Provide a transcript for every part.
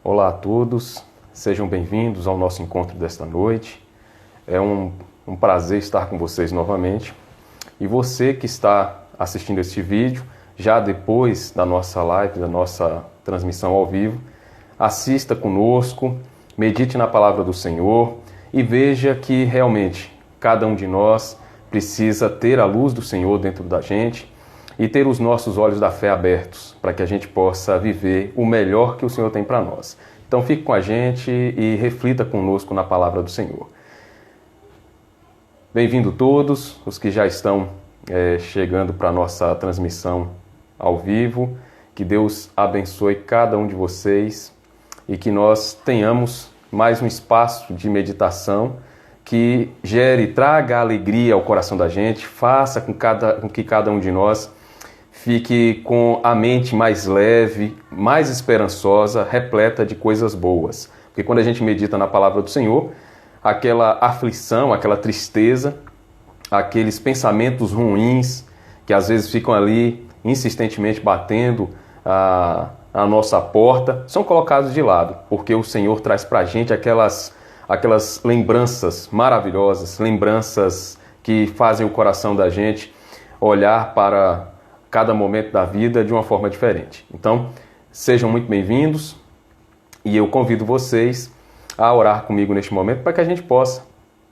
Olá a todos, sejam bem-vindos ao nosso encontro desta noite. É um prazer estar com vocês novamente. E você que está assistindo este vídeo, já depois da nossa live, da nossa transmissão ao vivo, assista conosco, medite na palavra do Senhor e veja que realmente cada um de nós precisa ter a luz do Senhor dentro da gente e ter os nossos olhos da fé abertos para que a gente possa viver o melhor que o Senhor tem para nós. Então fique com a gente e reflita conosco na palavra do Senhor. Bem-vindo todos, os que já estão chegando para a nossa transmissão ao vivo. Que Deus abençoe cada um de vocês e que nós tenhamos mais um espaço de meditação que traga alegria ao coração da gente, faça com que cada um de nós fique com a mente mais leve, mais esperançosa, repleta de coisas boas. Porque quando a gente medita na palavra do Senhor, aquela aflição, aquela tristeza, aqueles pensamentos ruins que às vezes ficam ali insistentemente batendo a nossa porta, são colocados de lado, porque o Senhor traz para a gente aquelas lembranças maravilhosas, lembranças que fazem o coração da gente olhar para cada momento da vida de uma forma diferente. Então, sejam muito bem-vindos e eu convido vocês a orar comigo neste momento para que a gente possa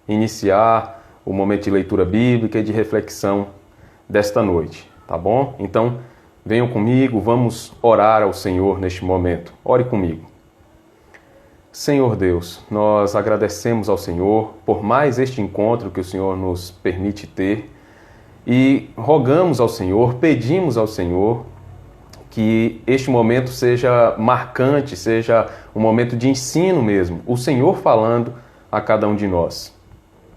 iniciar o momento de leitura bíblica e de reflexão desta noite, tá bom? Então, venham comigo, vamos orar ao Senhor neste momento. Ore comigo. Senhor Deus, nós agradecemos ao Senhor por mais este encontro que o Senhor nos permite ter e rogamos ao Senhor, pedimos ao Senhor que este momento seja marcante, seja um momento de ensino mesmo, o Senhor falando a cada um de nós.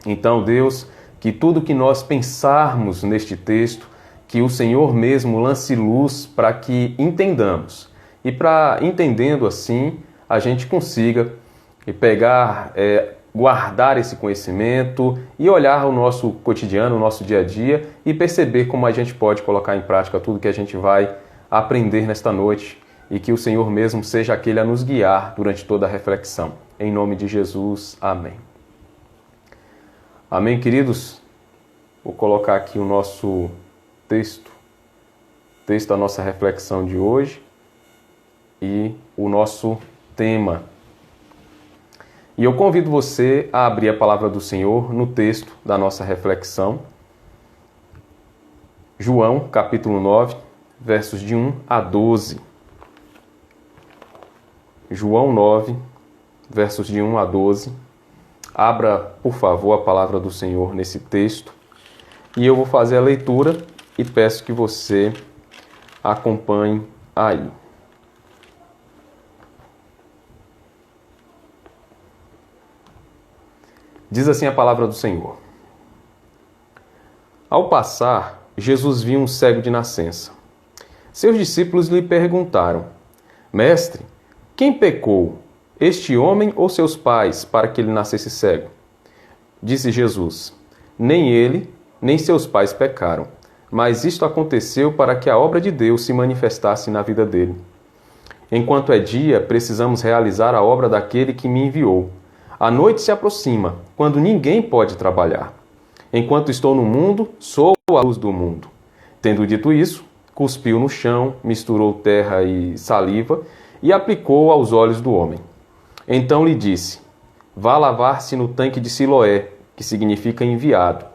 Então, Deus, que tudo que nós pensarmos neste texto, que o Senhor mesmo lance luz para que entendamos. E para, entendendo assim, a gente consiga pegar, guardar esse conhecimento e olhar o nosso cotidiano, o nosso dia a dia e perceber como a gente pode colocar em prática tudo que a gente vai aprender nesta noite e que o Senhor mesmo seja aquele a nos guiar durante toda a reflexão. Em nome de Jesus, amém. Amém, queridos? Vou colocar aqui o nosso texto da nossa reflexão de hoje e o nosso tema. E eu convido você a abrir a palavra do Senhor no texto da nossa reflexão. João, capítulo 9, versos de 1 a 12. João 9, versos de 1 a 12. Abra, por favor, a palavra do Senhor nesse texto. E eu vou fazer a leitura e peço que você acompanhe aí. Diz assim a palavra do Senhor. Ao passar, Jesus viu um cego de nascença. Seus discípulos lhe perguntaram: Mestre, quem pecou, este homem ou seus pais, para que ele nascesse cego? Disse Jesus: Nem ele, nem seus pais pecaram, mas isto aconteceu para que a obra de Deus se manifestasse na vida dele. Enquanto é dia, precisamos realizar a obra daquele que me enviou. A noite se aproxima, quando ninguém pode trabalhar. Enquanto estou no mundo, sou a luz do mundo. Tendo dito isso, cuspiu no chão, misturou terra e saliva e aplicou aos olhos do homem. Então lhe disse: Vá lavar-se no tanque de Siloé, que significa enviado.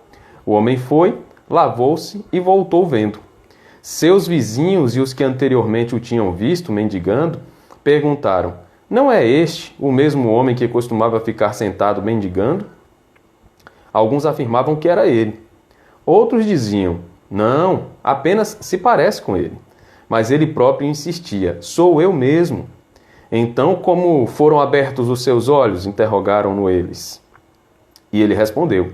O homem foi, lavou-se e voltou vendo. Seus vizinhos e os que anteriormente o tinham visto mendigando perguntaram: Não é este o mesmo homem que costumava ficar sentado mendigando? Alguns afirmavam que era ele. Outros diziam: Não, apenas se parece com ele. Mas ele próprio insistia: Sou eu mesmo. Então, como foram abertos os seus olhos? Interrogaram-no eles. E ele respondeu: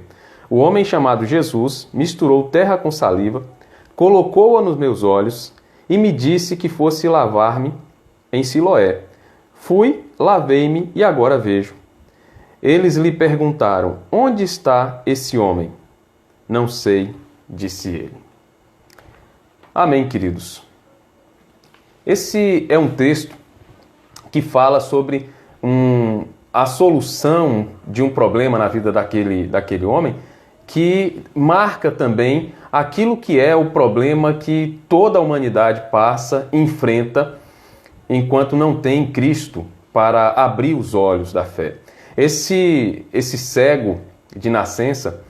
O homem chamado Jesus misturou terra com saliva, colocou-a nos meus olhos e me disse que fosse lavar-me em Siloé. Fui, lavei-me e agora vejo. Eles lhe perguntaram: Onde está esse homem? Não sei, disse ele. Amém, queridos. Esse é um texto que fala sobre a solução de um problema na vida daquele homem, que marca também aquilo que é o problema que toda a humanidade passa, enfrenta, enquanto não tem Cristo para abrir os olhos da fé. Esse cego de nascença,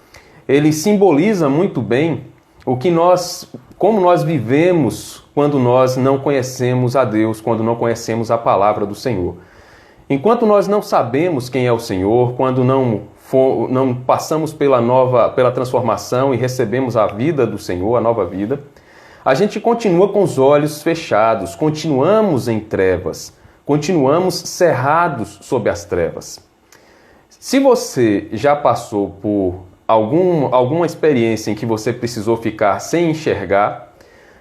ele simboliza muito bem como nós vivemos quando nós não conhecemos a Deus, quando não conhecemos a palavra do Senhor. Enquanto nós não sabemos quem é o Senhor, quando não passamos pela transformação e recebemos a vida do Senhor, a nova vida, a gente continua com os olhos fechados, continuamos em trevas, continuamos cerrados sob as trevas. Se você já passou por alguma experiência em que você precisou ficar sem enxergar,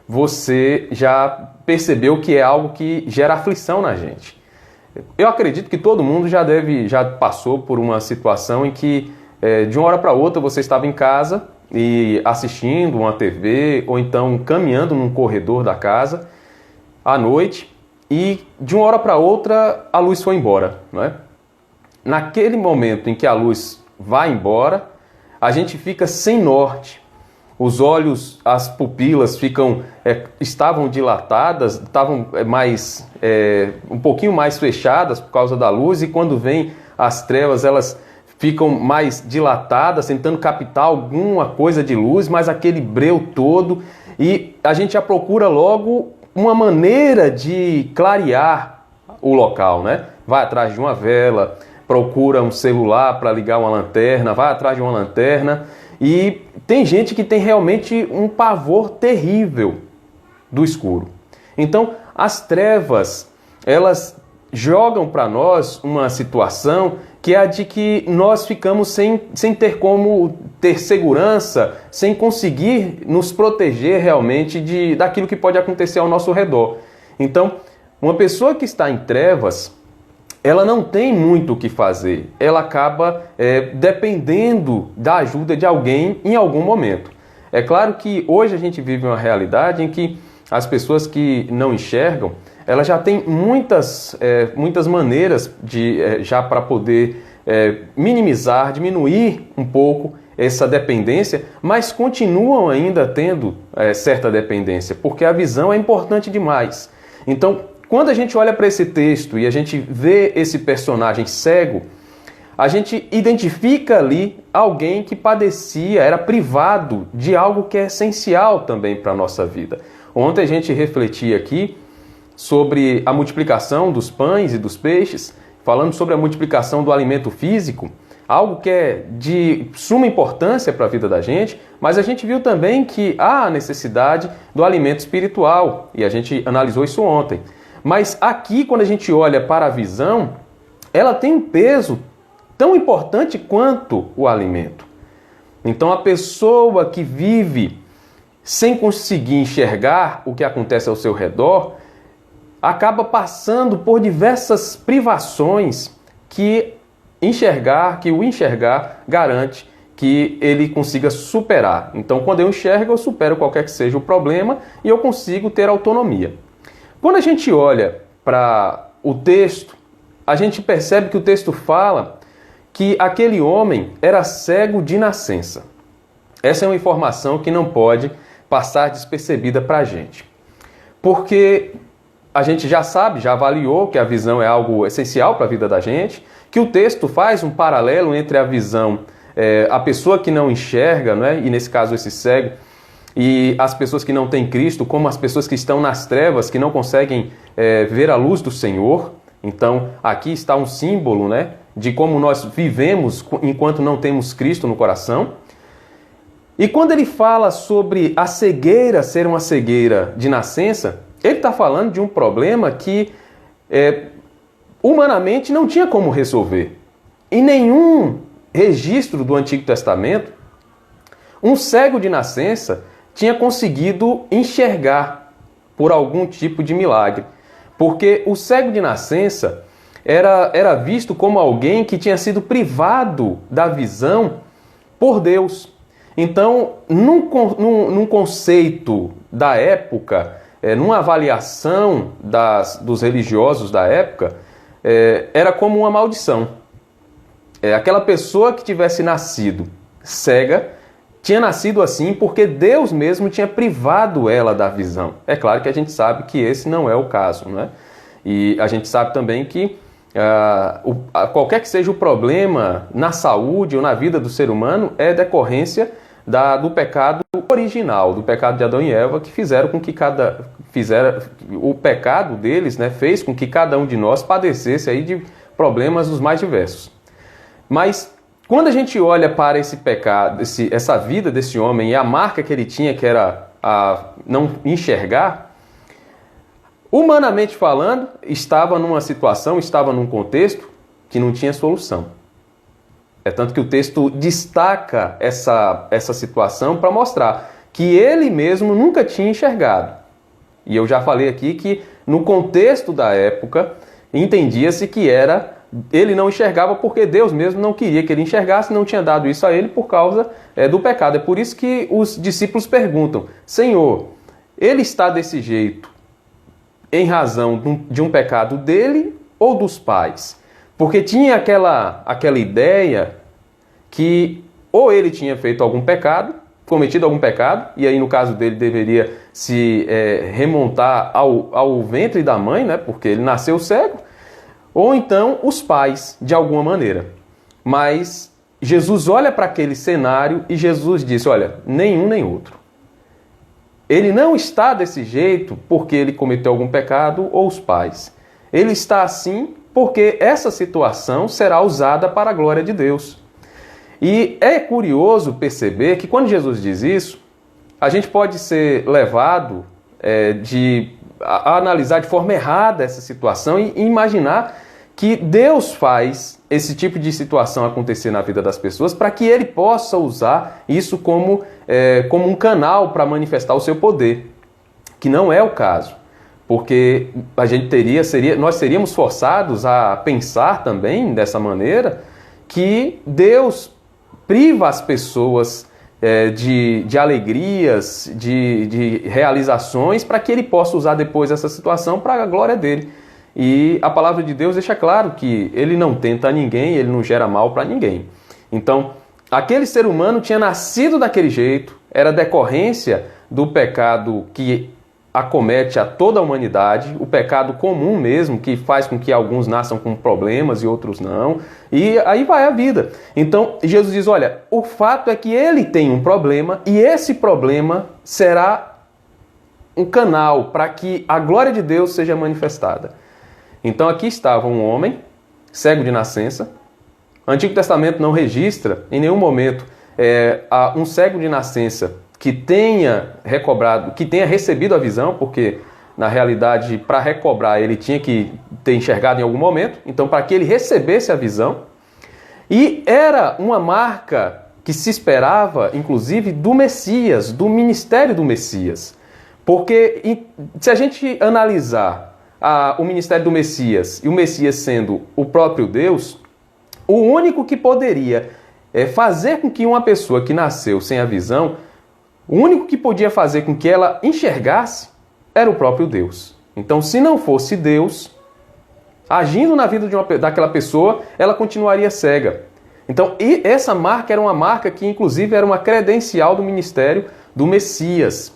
você já percebeu que é algo que gera aflição na gente. Eu acredito que todo mundo já passou por uma situação em que de uma hora para outra você estava em casa e assistindo uma TV ou então caminhando num corredor da casa à noite e de uma hora para outra a luz foi embora, não é? Naquele momento em que a luz vai embora, a gente fica sem norte. Os olhos, as pupilas estavam dilatadas, estavam um pouquinho mais fechadas por causa da luz, e quando vem as trevas elas ficam mais dilatadas, tentando captar alguma coisa de luz, mas aquele breu todo, e a gente já procura logo uma maneira de clarear o local, né? Vai atrás de uma vela, procura um celular para ligar uma lanterna, vai atrás de uma lanterna. E tem gente que tem realmente um pavor terrível do escuro. Então, as trevas, elas jogam para nós uma situação que é a de que nós ficamos sem ter como ter segurança, sem conseguir nos proteger realmente daquilo que pode acontecer ao nosso redor. Então, uma pessoa que está em trevas, ela não tem muito o que fazer, ela acaba dependendo da ajuda de alguém em algum momento. É claro que hoje a gente vive uma realidade em que as pessoas que não enxergam, elas já têm muitas maneiras já para poder minimizar, diminuir um pouco essa dependência, mas continuam ainda tendo certa dependência, porque a visão é importante demais. Então, quando a gente olha para esse texto e a gente vê esse personagem cego, a gente identifica ali alguém que padecia, era privado de algo que é essencial também para a nossa vida. Ontem a gente refletia aqui sobre a multiplicação dos pães e dos peixes, falando sobre a multiplicação do alimento físico, algo que é de suma importância para a vida da gente, mas a gente viu também que há a necessidade do alimento espiritual, e a gente analisou isso ontem. Mas aqui, quando a gente olha para a visão, ela tem um peso tão importante quanto o alimento. Então, a pessoa que vive sem conseguir enxergar o que acontece ao seu redor, acaba passando por diversas privações que o enxergar garante que ele consiga superar. Então, quando eu enxergo, eu supero qualquer que seja o problema e eu consigo ter autonomia. Quando a gente olha para o texto, a gente percebe que o texto fala que aquele homem era cego de nascença. Essa é uma informação que não pode passar despercebida para a gente. Porque a gente já sabe, já avaliou que a visão é algo essencial para a vida da gente, que o texto faz um paralelo entre a visão, a pessoa que não enxerga, né? E nesse caso esse cego, e as pessoas que não têm Cristo, como as pessoas que estão nas trevas, que não conseguem ver a luz do Senhor. Então, aqui está um símbolo, né, de como nós vivemos enquanto não temos Cristo no coração. E quando ele fala sobre a cegueira ser uma cegueira de nascença, ele está falando de um problema que humanamente não tinha como resolver. Em nenhum registro do Antigo Testamento, um cego de nascença tinha conseguido enxergar por algum tipo de milagre. Porque o cego de nascença era visto como alguém que tinha sido privado da visão por Deus. Então, num conceito da época, numa avaliação dos religiosos da época, era como uma maldição. Aquela pessoa que tivesse nascido cega tinha nascido assim porque Deus mesmo tinha privado ela da visão. É claro que a gente sabe que esse não é o caso, né? E a gente sabe também que qualquer que seja o problema na saúde ou na vida do ser humano é decorrência do pecado original, do pecado de Adão e Eva, que fizeram com que o pecado deles, né, fez com que cada um de nós padecesse aí de problemas os mais diversos. Mas quando a gente olha para esse pecado, essa vida desse homem e a marca que ele tinha, que era a não enxergar, humanamente falando, estava numa situação, estava num contexto que não tinha solução. É tanto que o texto destaca essa situação para mostrar que ele mesmo nunca tinha enxergado. E eu já falei aqui que no contexto da época, entendia-se que ele não enxergava porque Deus mesmo não queria que ele enxergasse, não tinha dado isso a ele por causa do pecado. É por isso que os discípulos perguntam: Senhor, ele está desse jeito em razão de um pecado dele ou dos pais? Porque tinha aquela ideia que ou ele tinha feito algum pecado, cometido algum pecado, e aí no caso dele deveria se remontar ao ventre da mãe, né, porque ele nasceu cego, ou então os pais, de alguma maneira. Mas Jesus olha para aquele cenário e Jesus disse: olha, nenhum nem outro. Ele não está desse jeito porque ele cometeu algum pecado ou os pais. Ele está assim porque essa situação será usada para a glória de Deus. E é curioso perceber que quando Jesus diz isso, a gente pode ser levado a analisar de forma errada essa situação e imaginar que Deus faz esse tipo de situação acontecer na vida das pessoas para que ele possa usar isso como um canal para manifestar o seu poder, que não é o caso, porque nós seríamos forçados a pensar também dessa maneira que Deus priva as pessoas de alegrias, de realizações, para que ele possa usar depois essa situação para a glória dele. E a palavra de Deus deixa claro que ele não tenta ninguém, ele não gera mal para ninguém. Então, aquele ser humano tinha nascido daquele jeito, era decorrência do pecado que acomete a toda a humanidade, o pecado comum mesmo, que faz com que alguns nasçam com problemas e outros não, e aí vai a vida. Então, Jesus diz: olha, o fato é que ele tem um problema, e esse problema será um canal para que a glória de Deus seja manifestada. Então aqui estava um homem cego de nascença. O Antigo Testamento não registra em nenhum momento um cego de nascença que tenha recebido a visão, porque na realidade para recobrar ele tinha que ter enxergado em algum momento. Então, para que ele recebesse a visão, e era uma marca que se esperava inclusive do Messias, do ministério do Messias, porque se a gente analisar o ministério do Messias, e o Messias sendo o próprio Deus, o único que poderia fazer com que uma pessoa que nasceu sem a visão, o único que podia fazer com que ela enxergasse era o próprio Deus. Então, se não fosse Deus agindo na vida daquela pessoa, ela continuaria cega. Então, essa marca era uma marca que, inclusive, era uma credencial do ministério do Messias.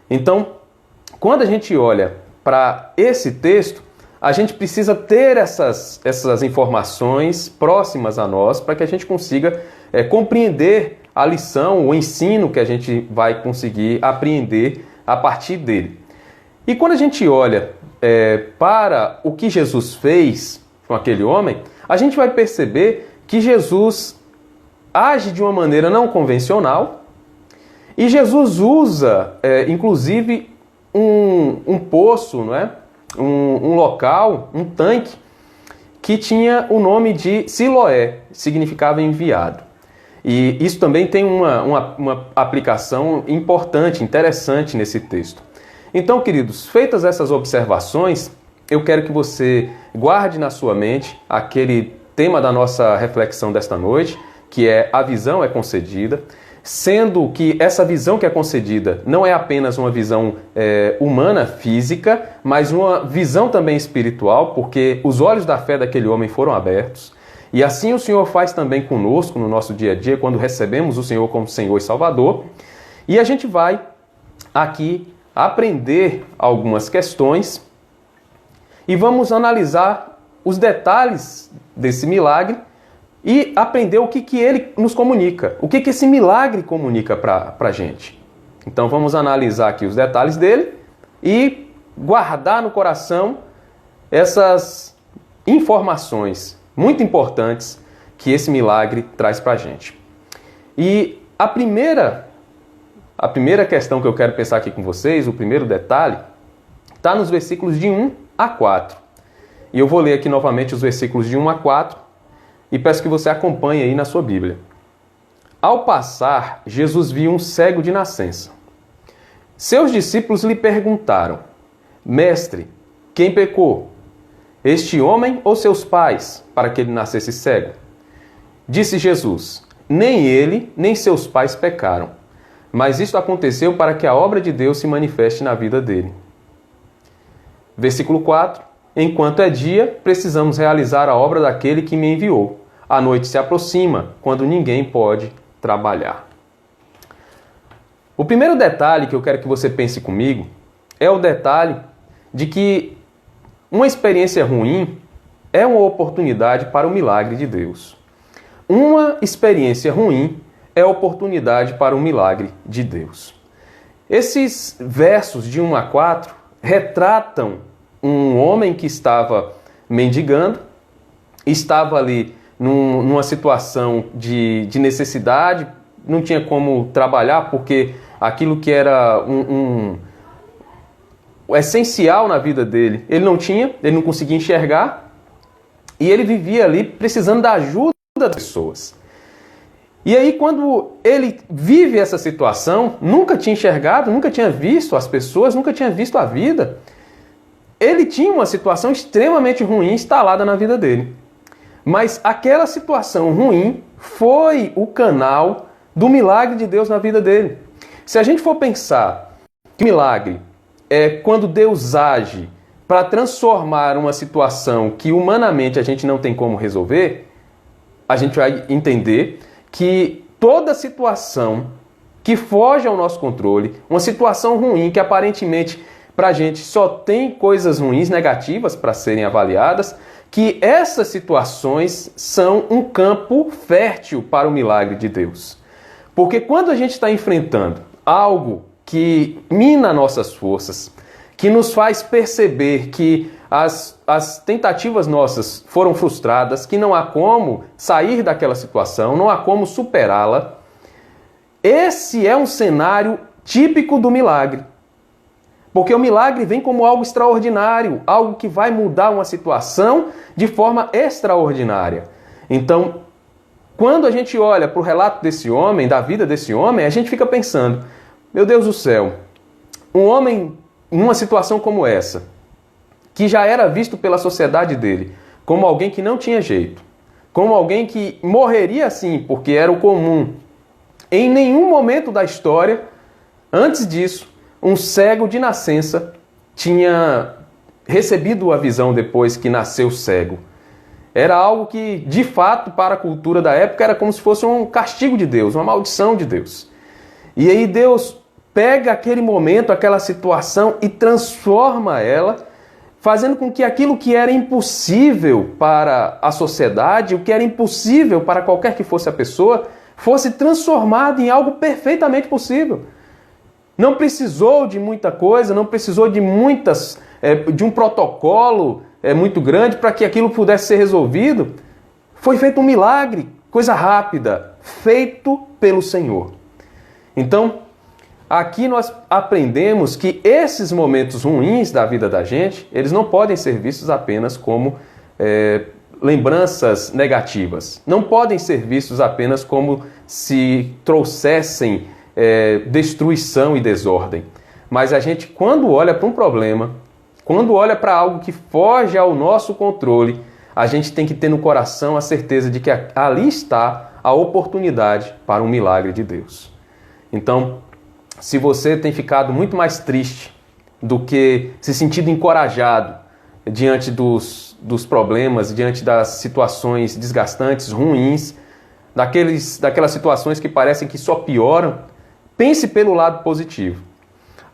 Então, quando a gente olha para esse texto, a gente precisa ter essas informações próximas a nós para que a gente consiga compreender a lição, o ensino que a gente vai conseguir apreender a partir dele. E quando a gente olha para o que Jesus fez com aquele homem, a gente vai perceber que Jesus age de uma maneira não convencional, e Jesus usa, inclusive, um poço, não é? Um local, um tanque, que tinha o nome de Siloé, significava enviado. E isso também tem uma aplicação importante, interessante nesse texto. Então, queridos, feitas essas observações, eu quero que você guarde na sua mente aquele tema da nossa reflexão desta noite, que é: a visão é concedida. sendo que essa visão que é concedida não é apenas uma visão humana, física, mas uma visão também espiritual, porque os olhos da fé daquele homem foram abertos. E assim o Senhor faz também conosco no nosso dia a dia, quando recebemos o Senhor como Senhor e Salvador. E a gente vai aqui aprender algumas questões e vamos analisar os detalhes desse milagre e aprender o que ele nos comunica, o que esse milagre comunica para a gente. Então vamos analisar aqui os detalhes dele e guardar no coração essas informações muito importantes que esse milagre traz para a gente. E a primeira questão que eu quero pensar aqui com vocês, o primeiro detalhe, está nos versículos de 1 a 4. E eu vou ler aqui novamente os versículos de 1 a 4 e peço que você acompanhe aí na sua Bíblia. Ao passar, Jesus viu um cego de nascença. Seus discípulos lhe perguntaram: Mestre, quem pecou? Este homem ou seus pais, para que ele nascesse cego? Disse Jesus: Nem ele, nem seus pais pecaram, mas isto aconteceu para que a obra de Deus se manifeste na vida dele. Versículo 4. Enquanto é dia, precisamos realizar a obra daquele que me enviou. A noite se aproxima, quando ninguém pode trabalhar. O primeiro detalhe que eu quero que você pense comigo é o detalhe de que uma experiência ruim é uma oportunidade para o milagre de Deus. Uma experiência ruim é oportunidade para o milagre de Deus. Esses versos de 1 a 4 retratam um homem que estava mendigando, estava ali numa situação de necessidade, não tinha como trabalhar porque aquilo que era o essencial na vida dele, ele não conseguia enxergar e ele vivia ali precisando da ajuda das pessoas. E aí quando ele vive essa situação, nunca tinha enxergado, nunca tinha visto as pessoas, nunca tinha visto a vida, ele tinha uma situação extremamente ruim instalada na vida dele. Mas aquela situação ruim foi o canal do milagre de Deus na vida dele. Se a gente for pensar que o milagre é quando Deus age para transformar uma situação que humanamente a gente não tem como resolver, a gente vai entender que toda situação que foge ao nosso controle, uma situação ruim que aparentemente para a gente só tem coisas ruins, negativas para serem avaliadas, que essas situações são um campo fértil para o milagre de Deus. Porque quando a gente está enfrentando algo que mina nossas forças, que nos faz perceber que as tentativas nossas foram frustradas, que não há como sair daquela situação, não há como superá-la, esse é um cenário típico do milagre. Porque o milagre vem como algo extraordinário, algo que vai mudar uma situação de forma extraordinária. Então, quando a gente olha para o relato desse homem, da vida desse homem, a gente fica pensando, meu Deus do céu, um homem numa situação como essa, que já era visto pela sociedade dele como alguém que não tinha jeito, como alguém que morreria assim, porque era o comum. Em nenhum momento da história, antes disso, um cego de nascença tinha recebido a visão depois que nasceu cego. Era algo que, de fato, para a cultura da época, era como se fosse um castigo de Deus, uma maldição de Deus. E aí Deus pega aquele momento, aquela situação e transforma ela, fazendo com que aquilo que era impossível para a sociedade, o que era impossível para qualquer que fosse a pessoa, fosse transformado em algo perfeitamente possível. Não precisou de muita coisa, não precisou de um protocolo muito grande para que aquilo pudesse ser resolvido. Foi feito um milagre, coisa rápida, feito pelo Senhor. Então, aqui nós aprendemos que esses momentos ruins da vida da gente, eles não podem ser vistos apenas como lembranças negativas. Não podem ser vistos apenas como se trouxessem destruição e desordem. Mas a gente, quando olha para um problema, quando olha para algo que foge ao nosso controle, a gente tem que ter no coração a certeza de que ali está a oportunidade para um milagre de Deus. Então, se você tem ficado muito mais triste do que se sentindo encorajado diante dos problemas, diante das situações desgastantes, ruins, daquelas situações que parecem que só pioram, pense pelo lado positivo.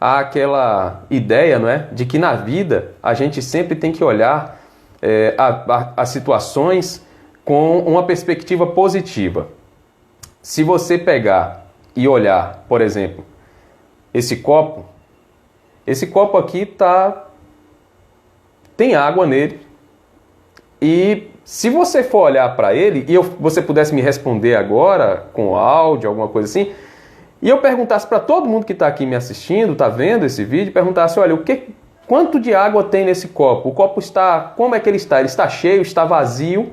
Há aquela ideia, não é, de que na vida a gente sempre tem que olhar as situações com uma perspectiva positiva. Se você pegar e olhar, por exemplo, esse copo aqui tem água nele, e se você for olhar para ele, e você pudesse me responder agora com áudio, alguma coisa assim, e eu perguntasse para todo mundo que está aqui me assistindo, está vendo esse vídeo, perguntasse, olha, quanto de água tem nesse copo? O copo como é que ele está? Ele está cheio, está vazio?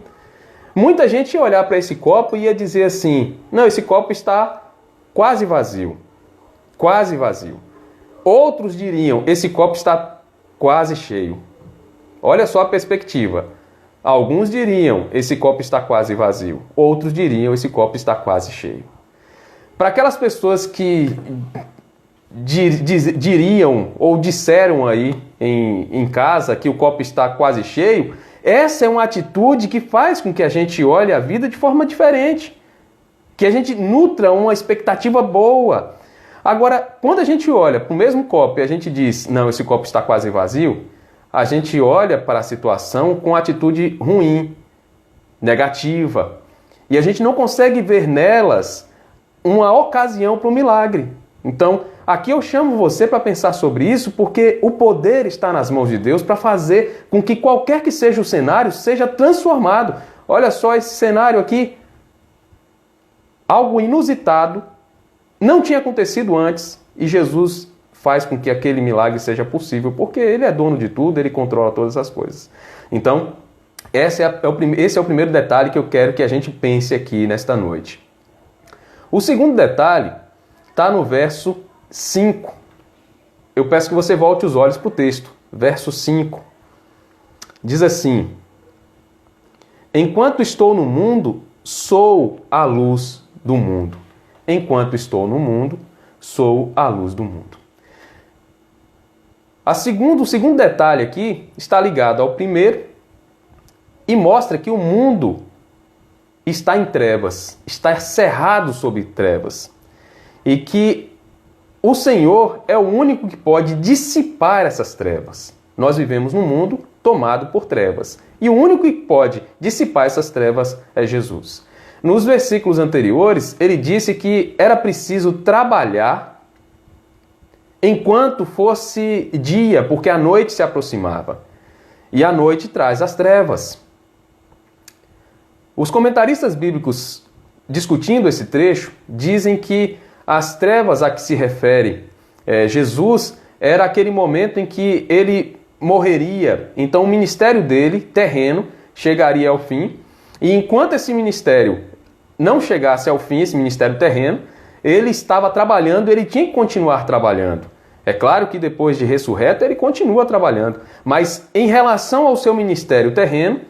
Muita gente ia olhar para esse copo e ia dizer assim, não, esse copo está quase vazio, quase vazio. Outros diriam, esse copo está quase cheio. Olha só a perspectiva. Alguns diriam, esse copo está quase vazio. Outros diriam, esse copo está quase cheio. Para aquelas pessoas que diriam ou disseram aí em casa que o copo está quase cheio, essa é uma atitude que faz com que a gente olhe a vida de forma diferente, que a gente nutra uma expectativa boa. Agora, quando a gente olha para o mesmo copo e a gente diz, não, esse copo está quase vazio, a gente olha para a situação com atitude ruim, negativa, e a gente não consegue ver nelas uma ocasião para o milagre. Então, aqui eu chamo você para pensar sobre isso, porque o poder está nas mãos de Deus para fazer com que qualquer que seja o cenário seja transformado. Olha só esse cenário aqui. Algo inusitado, não tinha acontecido antes, e Jesus faz com que aquele milagre seja possível, porque Ele é dono de tudo, Ele controla todas as coisas. Então, esse é o primeiro detalhe que eu quero que a gente pense aqui nesta noite. O segundo detalhe está no verso 5. Eu peço que você volte os olhos para o texto. Verso 5. Diz assim: enquanto estou no mundo, sou a luz do mundo. Enquanto estou no mundo, sou a luz do mundo. O segundo detalhe aqui está ligado ao primeiro e mostra que o mundo está em trevas, está cerrado sobre trevas, e que o Senhor é o único que pode dissipar essas trevas. Nós vivemos num mundo tomado por trevas, e o único que pode dissipar essas trevas é Jesus. Nos versículos anteriores, ele disse que era preciso trabalhar enquanto fosse dia, porque a noite se aproximava, e a noite traz as trevas. Os comentaristas bíblicos, discutindo esse trecho, dizem que as trevas a que se refere Jesus era aquele momento em que ele morreria. Então o ministério dele, terreno, chegaria ao fim. E enquanto esse ministério não chegasse ao fim, esse ministério terreno, ele estava trabalhando, ele tinha que continuar trabalhando. É claro que depois de ressurreto ele continua trabalhando. Mas em relação ao seu ministério terreno,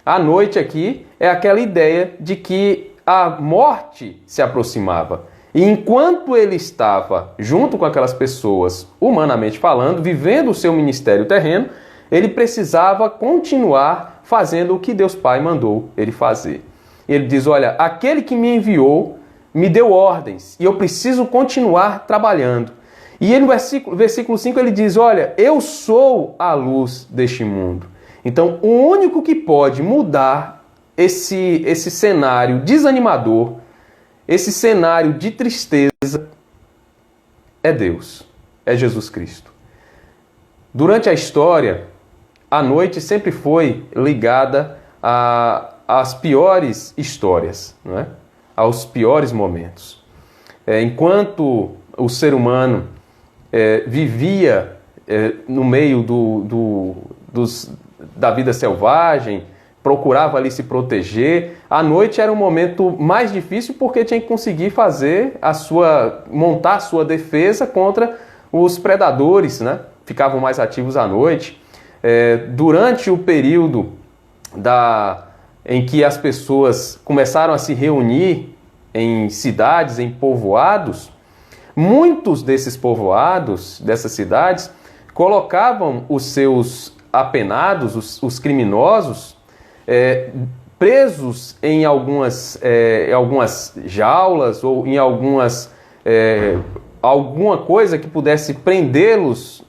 a noite aqui é aquela ideia de que a morte se aproximava. E enquanto ele estava junto com aquelas pessoas, humanamente falando, vivendo o seu ministério terreno, ele precisava continuar fazendo o que Deus Pai mandou ele fazer. Ele diz, olha, aquele que me enviou me deu ordens e eu preciso continuar trabalhando. E ele, no versículo 5 ele diz, olha, eu sou a luz deste mundo. Então, o único que pode mudar esse cenário desanimador, esse cenário de tristeza, é Deus, é Jesus Cristo. Durante a história, a noite sempre foi ligada às piores histórias, não é? Aos piores momentos. Enquanto o ser humano vivia no meio da vida selvagem, procurava ali se proteger, a noite era um momento mais difícil porque tinha que conseguir montar a sua defesa contra os predadores, né? Ficavam mais ativos à noite. Durante o período em que as pessoas começaram a se reunir em cidades, em povoados, muitos desses povoados, dessas cidades, colocavam os seus apenados, os criminosos, presos em algumas jaulas ou em alguma coisa que pudesse prendê-los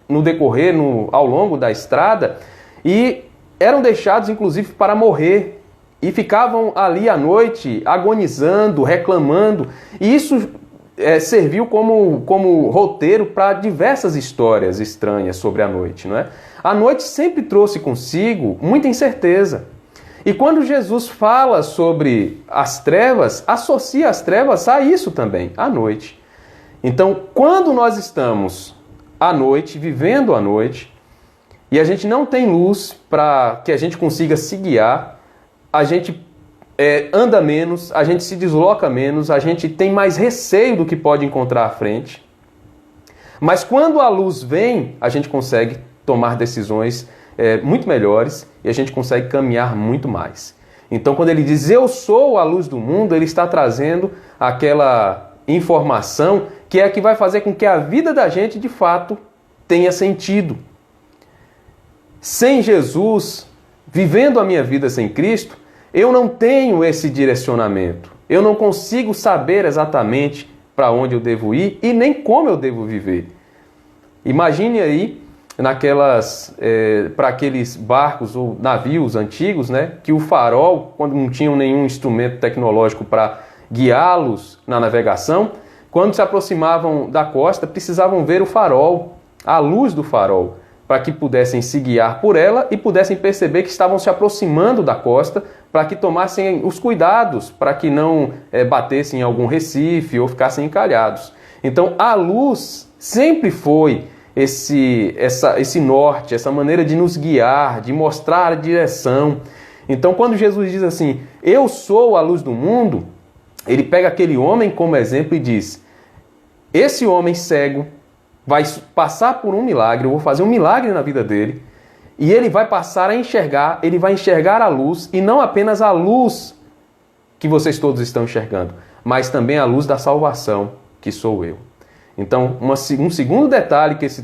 no decorrer, ao longo da estrada, e eram deixados inclusive para morrer, e ficavam ali à noite agonizando, reclamando, e isso serviu como roteiro para diversas histórias estranhas sobre a noite, não é? A noite sempre trouxe consigo muita incerteza. E quando Jesus fala sobre as trevas, associa as trevas a isso também, à noite. Então, quando nós estamos à noite, vivendo à noite, e a gente não tem luz para que a gente consiga se guiar, a gente anda menos, a gente se desloca menos, a gente tem mais receio do que pode encontrar à frente. Mas quando a luz vem, a gente consegue tomar decisões muito melhores e a gente consegue caminhar muito mais. Então, quando ele diz eu sou a luz do mundo, ele está trazendo aquela informação que é a que vai fazer com que a vida da gente, de fato, tenha sentido. Sem Jesus, vivendo a minha vida sem Cristo, eu não tenho esse direcionamento. Eu não consigo saber exatamente para onde eu devo ir e nem como eu devo viver. Imagine aí para aqueles barcos ou navios antigos, né, que o farol, quando não tinham nenhum instrumento tecnológico para guiá-los na navegação, quando se aproximavam da costa, precisavam ver o farol, a luz do farol, para que pudessem se guiar por ela e pudessem perceber que estavam se aproximando da costa, para que tomassem os cuidados, para que não batessem em algum recife ou ficassem encalhados. Então, a luz sempre foi esse norte, essa maneira de nos guiar, de mostrar a direção. Então, quando Jesus diz assim, eu sou a luz do mundo, ele pega aquele homem como exemplo e diz, esse homem cego vai passar por um milagre, eu vou fazer um milagre na vida dele, e ele vai passar a enxergar, ele vai enxergar a luz, e não apenas a luz que vocês todos estão enxergando, mas também a luz da salvação, que sou eu. Então, um segundo detalhe que esse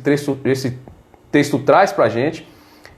texto traz para a gente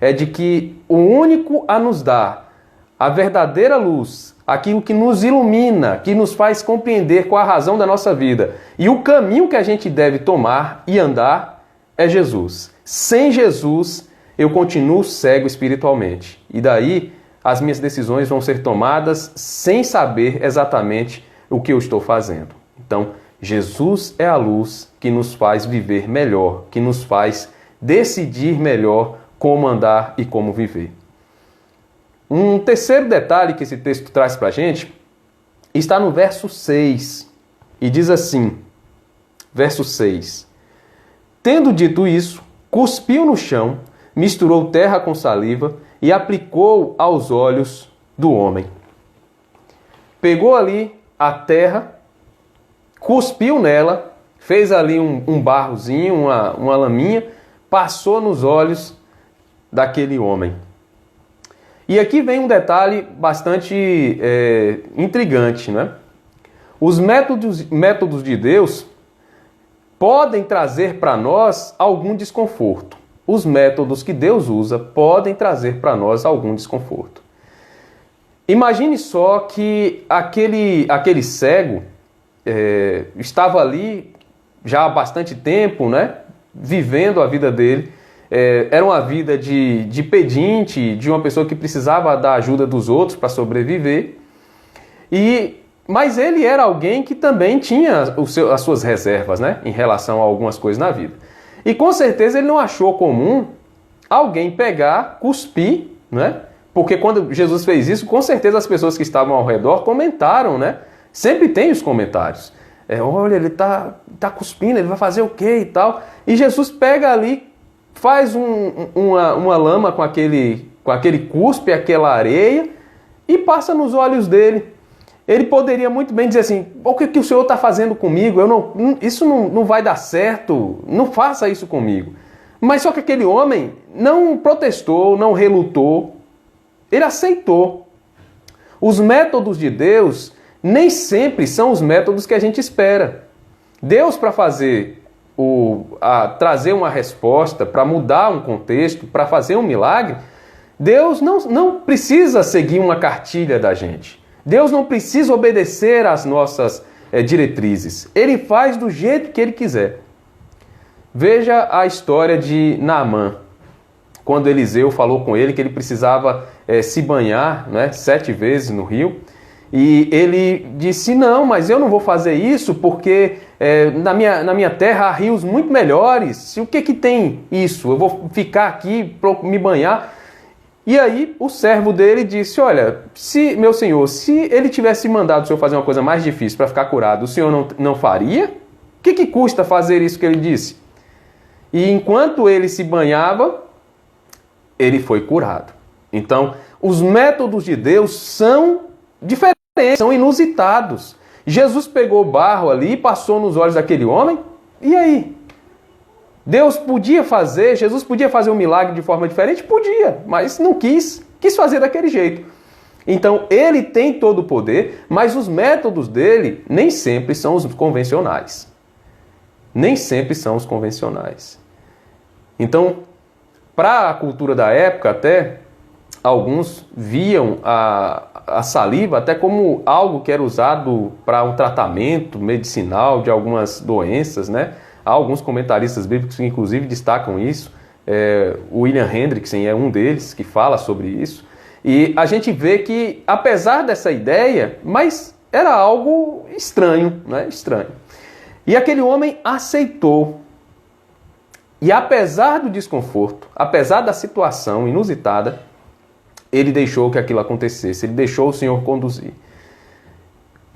é de que o único a nos dar a verdadeira luz, aquilo que nos ilumina, que nos faz compreender qual a razão da nossa vida e o caminho que a gente deve tomar e andar, é Jesus. Sem Jesus, eu continuo cego espiritualmente. E daí, as minhas decisões vão ser tomadas sem saber exatamente o que eu estou fazendo. Então, Jesus é a luz que nos faz viver melhor, que nos faz decidir melhor como andar e como viver. Um terceiro detalhe que esse texto traz para a gente está no verso 6, e diz assim, verso 6, tendo dito isso, cuspiu no chão, misturou terra com saliva e aplicou aos olhos do homem. Pegou ali a terra, cuspiu nela, fez ali um barrozinho, uma laminha, passou nos olhos daquele homem. E aqui vem um detalhe bastante intrigante, né? Os métodos de Deus podem trazer para nós algum desconforto. Os métodos que Deus usa podem trazer para nós algum desconforto. Imagine só que aquele cego estava ali já há bastante tempo, né? Vivendo a vida dele. Era uma vida de pedinte, de uma pessoa que precisava da ajuda dos outros para sobreviver. Mas ele era alguém que também tinha as suas reservas, né, em relação a algumas coisas na vida. E com certeza ele não achou comum alguém pegar, cuspir, né? Porque quando Jesus fez isso, com certeza as pessoas que estavam ao redor comentaram, né? Sempre tem os comentários. Olha, ele tá cuspindo, ele vai fazer o quê e tal. E Jesus pega ali, faz uma lama com aquele cuspe, aquela areia, e passa nos olhos dele. Ele poderia muito bem dizer assim, o que o Senhor está fazendo comigo? Isso não vai dar certo, não faça isso comigo. Mas só que aquele homem não protestou, não relutou, ele aceitou. Os métodos de Deus nem sempre são os métodos que a gente espera. Deus, para trazer uma resposta, para mudar um contexto, para fazer um milagre, Deus não precisa seguir uma cartilha da gente. Deus não precisa obedecer às nossas diretrizes. Ele faz do jeito que Ele quiser. Veja a história de Naamã, quando Eliseu falou com ele que ele precisava se banhar, né, 7 vezes no rio. E ele disse, não, mas eu não vou fazer isso porque na minha terra há rios muito melhores. O que tem isso? Eu vou ficar aqui para me banhar. E aí o servo dele disse, olha, meu senhor, se ele tivesse mandado o senhor fazer uma coisa mais difícil para ficar curado, o senhor não faria? O que custa fazer isso que ele disse? E enquanto ele se banhava, ele foi curado. Então, os métodos de Deus são diferentes, são inusitados. Jesus pegou barro ali, passou nos olhos daquele homem, e aí? Jesus podia fazer um milagre de forma diferente? Podia, mas não quis fazer daquele jeito. Então, ele tem todo o poder, mas os métodos dele nem sempre são os convencionais. Nem sempre são os convencionais. Então, para a cultura da época até, alguns viam a saliva até como algo que era usado para um tratamento medicinal de algumas doenças, né? Há alguns comentaristas bíblicos que inclusive destacam isso. O William Hendrickson é um deles que fala sobre isso. E a gente vê que, apesar dessa ideia, mas era algo estranho, né? Estranho. E aquele homem aceitou. E apesar do desconforto, apesar da situação inusitada, ele deixou que aquilo acontecesse, ele deixou o Senhor conduzir.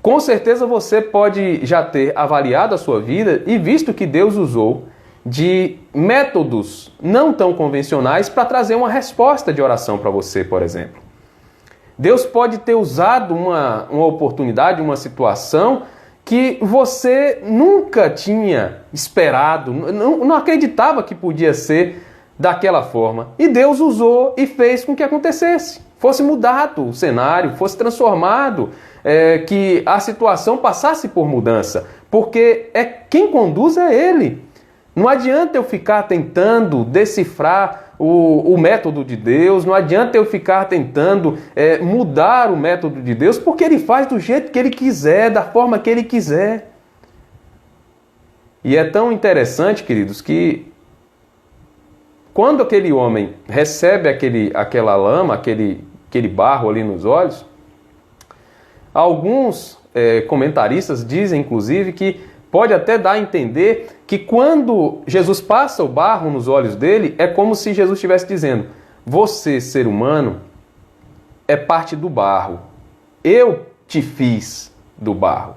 Com certeza você pode já ter avaliado a sua vida e visto que Deus usou de métodos não tão convencionais para trazer uma resposta de oração para você, por exemplo. Deus pode ter usado uma oportunidade, uma situação que você nunca tinha esperado, não acreditava que podia ser daquela forma. E Deus usou e fez com que acontecesse. Fosse mudado o cenário, fosse transformado, que a situação passasse por mudança. Porque quem conduz é Ele. Não adianta eu ficar tentando decifrar o método de Deus, não adianta eu ficar tentando mudar o método de Deus, porque Ele faz do jeito que Ele quiser, da forma que Ele quiser. E é tão interessante, queridos, que quando aquele homem recebe aquela lama, aquele barro ali nos olhos, alguns comentaristas dizem, inclusive, que pode até dar a entender que quando Jesus passa o barro nos olhos dele, é como se Jesus estivesse dizendo, você, ser humano, é parte do barro. Eu te fiz do barro.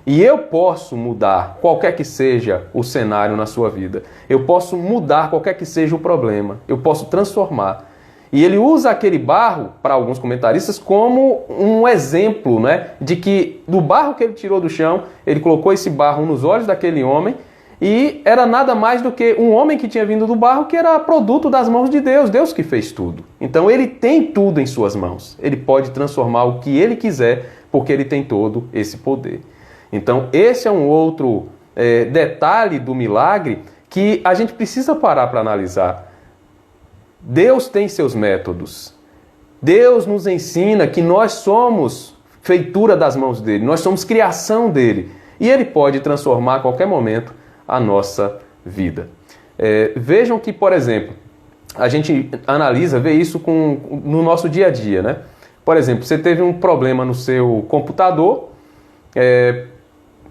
E eu posso mudar qualquer que seja o cenário na sua vida. Eu posso mudar qualquer que seja o problema. Eu posso transformar. E ele usa aquele barro, para alguns comentaristas, como um exemplo, né, de que do barro que ele tirou do chão, ele colocou esse barro nos olhos daquele homem e era nada mais do que um homem que tinha vindo do barro que era produto das mãos de Deus, Deus que fez tudo. Então ele tem tudo em suas mãos. Ele pode transformar o que ele quiser, porque ele tem todo esse poder. Então esse é um outro detalhe do milagre que a gente precisa parar para analisar. Deus tem seus métodos. Deus nos ensina que nós somos feitura das mãos dele, nós somos criação dele. E ele pode transformar a qualquer momento a nossa vida. Vejam que, por exemplo, a gente vê isso no nosso dia a dia, né? Por exemplo, você teve um problema no seu computador,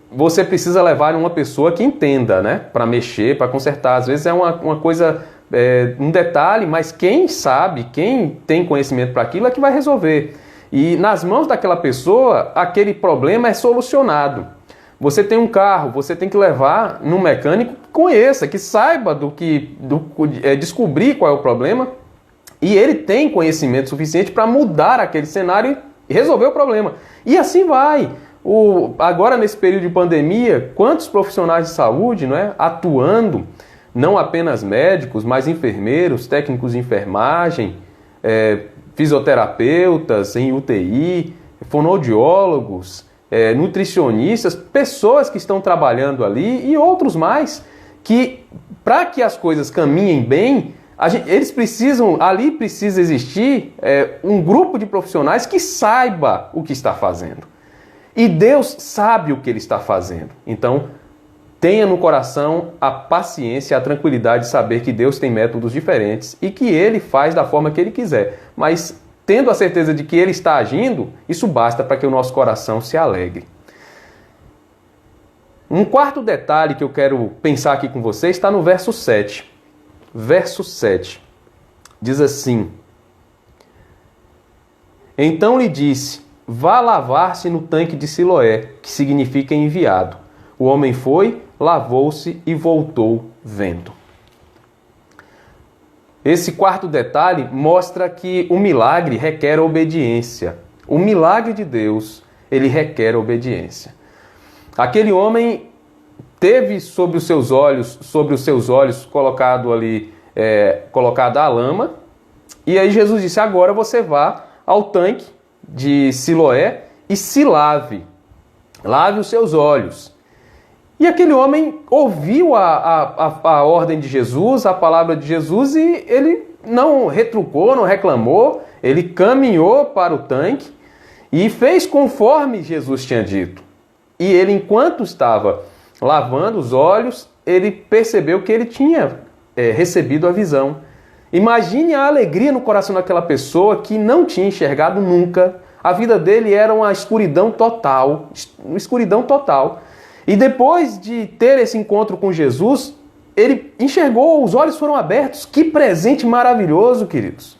você precisa levar uma pessoa que entenda, né? Para mexer, para consertar. Às vezes é uma coisa... um detalhe, mas quem sabe, quem tem conhecimento para aquilo é que vai resolver. E nas mãos daquela pessoa, aquele problema é solucionado. Você tem um carro, você tem que levar num mecânico que conheça, que saiba descobrir qual é o problema, e ele tem conhecimento suficiente para mudar aquele cenário e resolver o problema. E assim vai. Agora, nesse período de pandemia, quantos profissionais de saúde, não é, atuando, não apenas médicos, mas enfermeiros, técnicos de enfermagem, fisioterapeutas em UTI, fonoaudiólogos, nutricionistas, pessoas que estão trabalhando ali e outros mais, que para que as coisas caminhem bem, ali precisa existir um grupo de profissionais que saiba o que está fazendo. E Deus sabe o que Ele está fazendo. Então, tenha no coração a paciência e a tranquilidade de saber que Deus tem métodos diferentes e que Ele faz da forma que Ele quiser. Mas, tendo a certeza de que Ele está agindo, isso basta para que o nosso coração se alegre. Um quarto detalhe que eu quero pensar aqui com vocês está no verso 7. Verso 7. Diz assim: Então lhe disse, vá lavar-se no tanque de Siloé, que significa enviado. O homem foi, lavou-se e voltou vendo. Esse quarto detalhe mostra que o milagre requer obediência. O milagre de Deus, ele requer obediência. Aquele homem teve sobre os seus olhos colocada a lama, e aí Jesus disse, agora você vá ao tanque de Siloé e se lave os seus olhos. E aquele homem ouviu a ordem de Jesus, a palavra de Jesus, e ele não retrucou, não reclamou, ele caminhou para o tanque e fez conforme Jesus tinha dito. E ele, enquanto estava lavando os olhos, ele percebeu que ele tinha recebido a visão. Imagine a alegria no coração daquela pessoa que não tinha enxergado nunca. A vida dele era uma escuridão total. E depois de ter esse encontro com Jesus, ele enxergou, os olhos foram abertos. Que presente maravilhoso, queridos.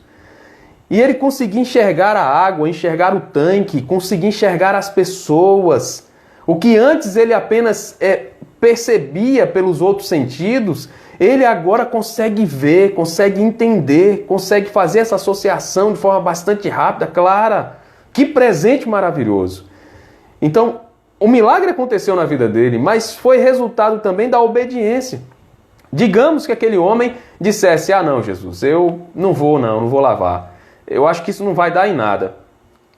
E ele conseguiu enxergar a água, enxergar o tanque, conseguiu enxergar as pessoas. O que antes ele apenas percebia pelos outros sentidos, ele agora consegue ver, consegue entender, consegue fazer essa associação de forma bastante rápida, clara. Que presente maravilhoso. Então, o milagre aconteceu na vida dele, mas foi resultado também da obediência. Digamos que aquele homem dissesse, não, Jesus, eu não vou lavar. Eu acho que isso não vai dar em nada.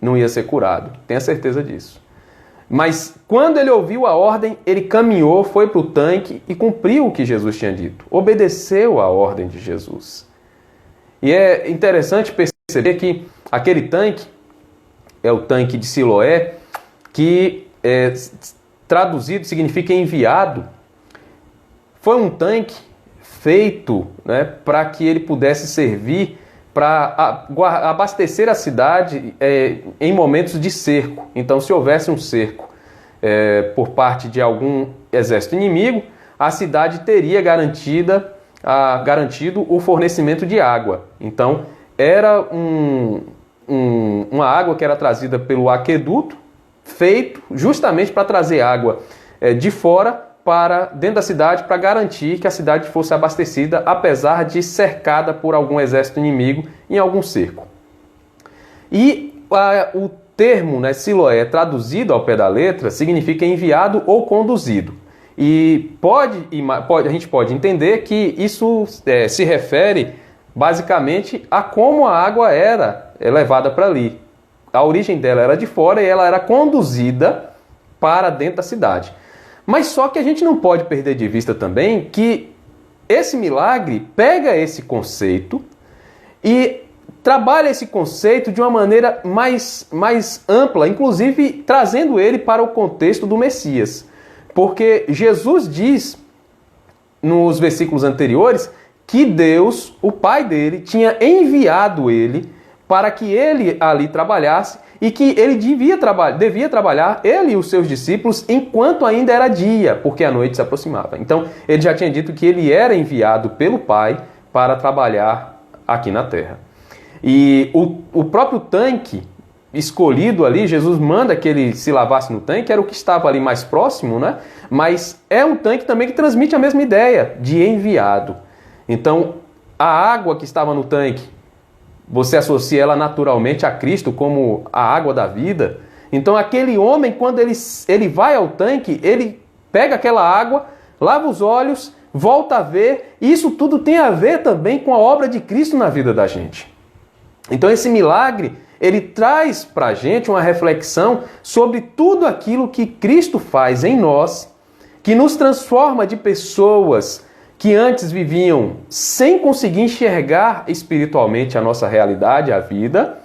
Não ia ser curado, tenha certeza disso. Mas quando ele ouviu a ordem, ele caminhou, foi para o tanque e cumpriu o que Jesus tinha dito. Obedeceu a ordem de Jesus. E é interessante perceber que aquele tanque é o tanque de Siloé, que traduzido significa enviado. Foi um tanque feito, para que ele pudesse servir para abastecer a cidade em momentos de cerco. Então, se houvesse um cerco por parte de algum exército inimigo, a cidade teria garantido o fornecimento de água. Então, era uma água que era trazida pelo aqueduto, feito justamente para trazer água de fora para dentro da cidade, para garantir que a cidade fosse abastecida, apesar de cercada por algum exército inimigo em algum cerco. E o termo, Siloé, traduzido ao pé da letra, significa enviado ou conduzido. E a gente pode entender que isso se refere basicamente a como a água era levada para ali. A origem dela era de fora e ela era conduzida para dentro da cidade. Mas só que a gente não pode perder de vista também que esse milagre pega esse conceito e trabalha esse conceito de uma maneira mais ampla, inclusive trazendo ele para o contexto do Messias. Porque Jesus diz, nos versículos anteriores, que Deus, o Pai dele, tinha enviado ele para que ele ali trabalhasse e que ele devia trabalhar, ele e os seus discípulos, enquanto ainda era dia, porque a noite se aproximava. Então, ele já tinha dito que ele era enviado pelo Pai para trabalhar aqui na terra. E o próprio tanque escolhido ali, Jesus manda que ele se lavasse no tanque, era o que estava ali mais próximo, Mas é um tanque também que transmite a mesma ideia de enviado. Então, a água que estava no tanque, você associa ela naturalmente a Cristo como a água da vida. Então aquele homem, quando ele vai ao tanque, ele pega aquela água, lava os olhos, volta a ver. E isso tudo tem a ver também com a obra de Cristo na vida da gente. Então esse milagre, ele traz para a gente uma reflexão sobre tudo aquilo que Cristo faz em nós, que nos transforma de pessoas que antes viviam sem conseguir enxergar espiritualmente a nossa realidade, a vida,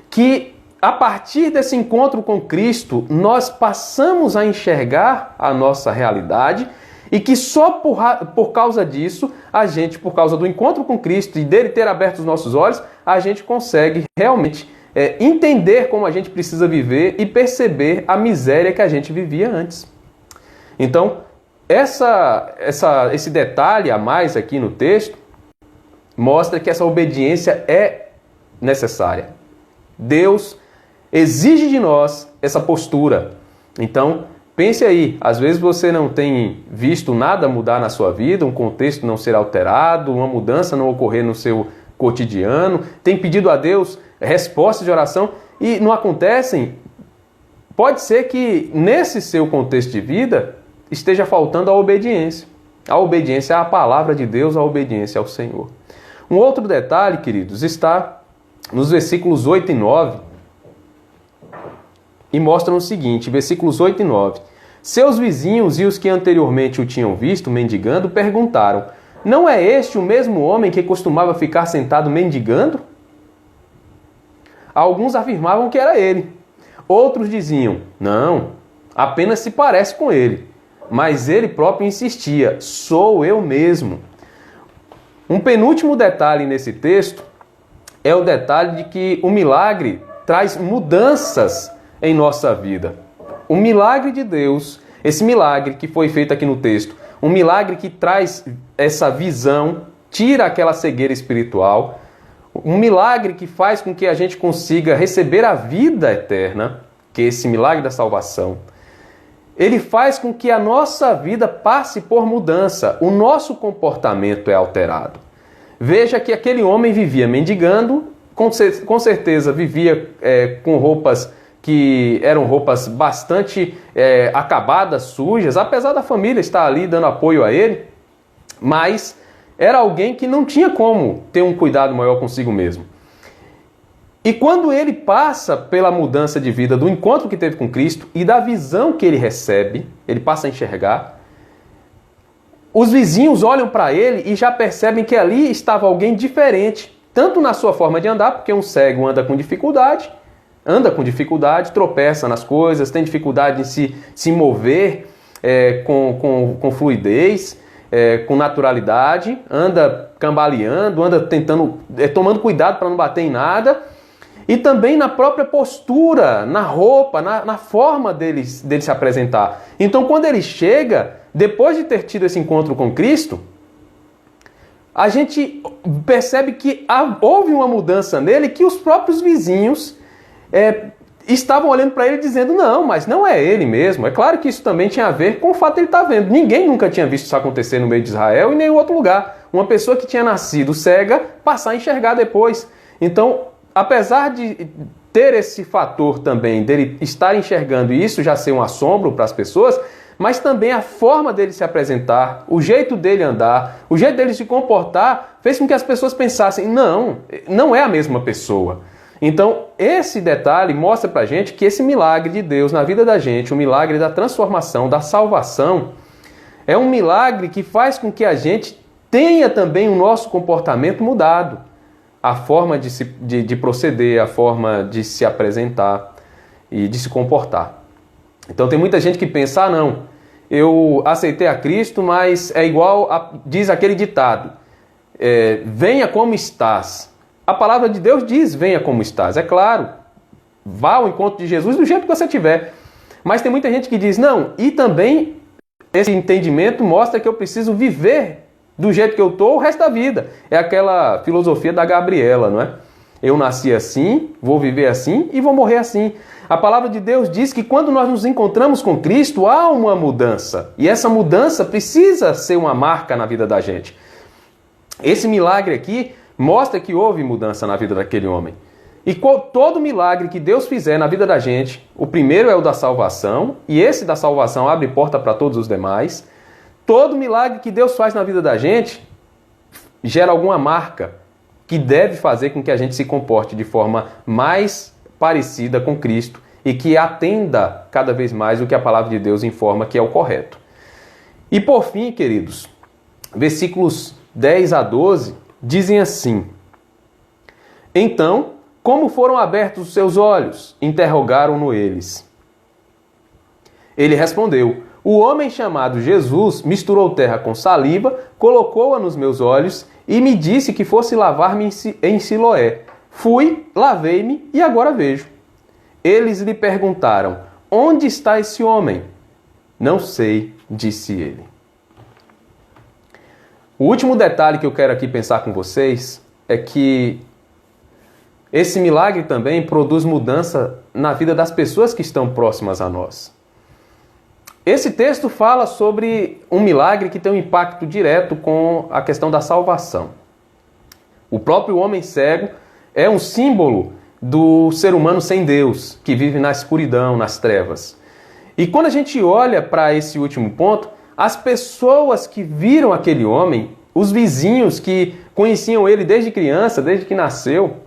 que a partir desse encontro com Cristo, nós passamos a enxergar a nossa realidade e que só por causa disso, a gente, por causa do encontro com Cristo e dele ter aberto os nossos olhos, a gente consegue realmente entender como a gente precisa viver e perceber a miséria que a gente vivia antes. Então, esse detalhe a mais aqui no texto mostra que essa obediência é necessária. Deus exige de nós essa postura. Então, pense aí, às vezes você não tem visto nada mudar na sua vida, um contexto não ser alterado, uma mudança não ocorrer no seu cotidiano, tem pedido a Deus respostas de oração e não acontecem. Pode ser que nesse seu contexto de vida esteja faltando a obediência. A obediência à palavra de Deus, a obediência ao Senhor. Um outro detalhe, queridos, está nos versículos 8 e 9 e mostram o seguinte, versículos 8 e 9. Seus vizinhos e os que anteriormente o tinham visto mendigando perguntaram: não é este o mesmo homem que costumava ficar sentado mendigando? Alguns afirmavam que era ele. Outros diziam: não, apenas se parece com ele. Mas ele próprio insistia: sou eu mesmo. Um penúltimo detalhe nesse texto é o detalhe de que o milagre traz mudanças em nossa vida. O milagre de Deus, esse milagre que foi feito aqui no texto, um milagre que traz essa visão, tira aquela cegueira espiritual, um milagre que faz com que a gente consiga receber a vida eterna, que é esse milagre da salvação. Ele faz com que a nossa vida passe por mudança, o nosso comportamento é alterado. Veja que aquele homem vivia mendigando, com certeza vivia com roupas que eram roupas bastante acabadas, sujas, apesar da família estar ali dando apoio a ele, mas era alguém que não tinha como ter um cuidado maior consigo mesmo. E quando ele passa pela mudança de vida, do encontro que teve com Cristo e da visão que ele recebe, ele passa a enxergar, os vizinhos olham para ele e já percebem que ali estava alguém diferente, tanto na sua forma de andar, porque um cego anda com dificuldade, tropeça nas coisas, tem dificuldade em se mover com fluidez, com naturalidade, anda cambaleando, anda tomando cuidado para não bater em nada, e também na própria postura, na roupa, na forma dele se apresentar. Então, quando ele chega, depois de ter tido esse encontro com Cristo, a gente percebe que houve uma mudança nele, que os próprios vizinhos estavam olhando para ele dizendo: não, mas não é ele mesmo. É claro que isso também tinha a ver com o fato de ele estar vendo. Ninguém nunca tinha visto isso acontecer no meio de Israel e em nenhum outro lugar. Uma pessoa que tinha nascido cega passar a enxergar depois. Então, apesar de ter esse fator também dele estar enxergando e isso já ser um assombro para as pessoas, mas também a forma dele se apresentar, o jeito dele andar, o jeito dele se comportar, fez com que as pessoas pensassem: não é a mesma pessoa. Então, esse detalhe mostra pra gente que esse milagre de Deus na vida da gente, o milagre da transformação, da salvação, é um milagre que faz com que a gente tenha também o nosso comportamento mudado. A forma de proceder, a forma de se apresentar e de se comportar. Então tem muita gente que pensa: não, eu aceitei a Cristo, mas é igual, diz aquele ditado, venha como estás. A palavra de Deus diz: venha como estás. É claro, vá ao encontro de Jesus do jeito que você tiver. Mas tem muita gente que diz: não, e também esse entendimento mostra que eu preciso viver do jeito que eu estou o resto da vida. É aquela filosofia da Gabriela, não é? Eu nasci assim, vou viver assim e vou morrer assim. A palavra de Deus diz que quando nós nos encontramos com Cristo, há uma mudança. E essa mudança precisa ser uma marca na vida da gente. Esse milagre aqui mostra que houve mudança na vida daquele homem. E todo milagre que Deus fizer na vida da gente, o primeiro é o da salvação, e esse da salvação abre porta para todos os demais. Todo milagre que Deus faz na vida da gente gera alguma marca que deve fazer com que a gente se comporte de forma mais parecida com Cristo e que atenda cada vez mais o que a palavra de Deus informa que é o correto. E por fim, queridos, versículos 10 a 12 dizem assim: Então, como foram abertos os seus olhos? Interrogaram-no eles. Ele respondeu: O homem chamado Jesus misturou terra com saliva, colocou-a nos meus olhos e me disse que fosse lavar-me em Siloé. Fui, lavei-me e agora vejo. Eles lhe perguntaram: Onde está esse homem? Não sei, disse ele. O último detalhe que eu quero aqui pensar com vocês é que esse milagre também produz mudança na vida das pessoas que estão próximas a nós. Esse texto fala sobre um milagre que tem um impacto direto com a questão da salvação. O próprio homem cego é um símbolo do ser humano sem Deus, que vive na escuridão, nas trevas. E quando a gente olha para esse último ponto, as pessoas que viram aquele homem, os vizinhos que conheciam ele desde criança, desde que nasceu,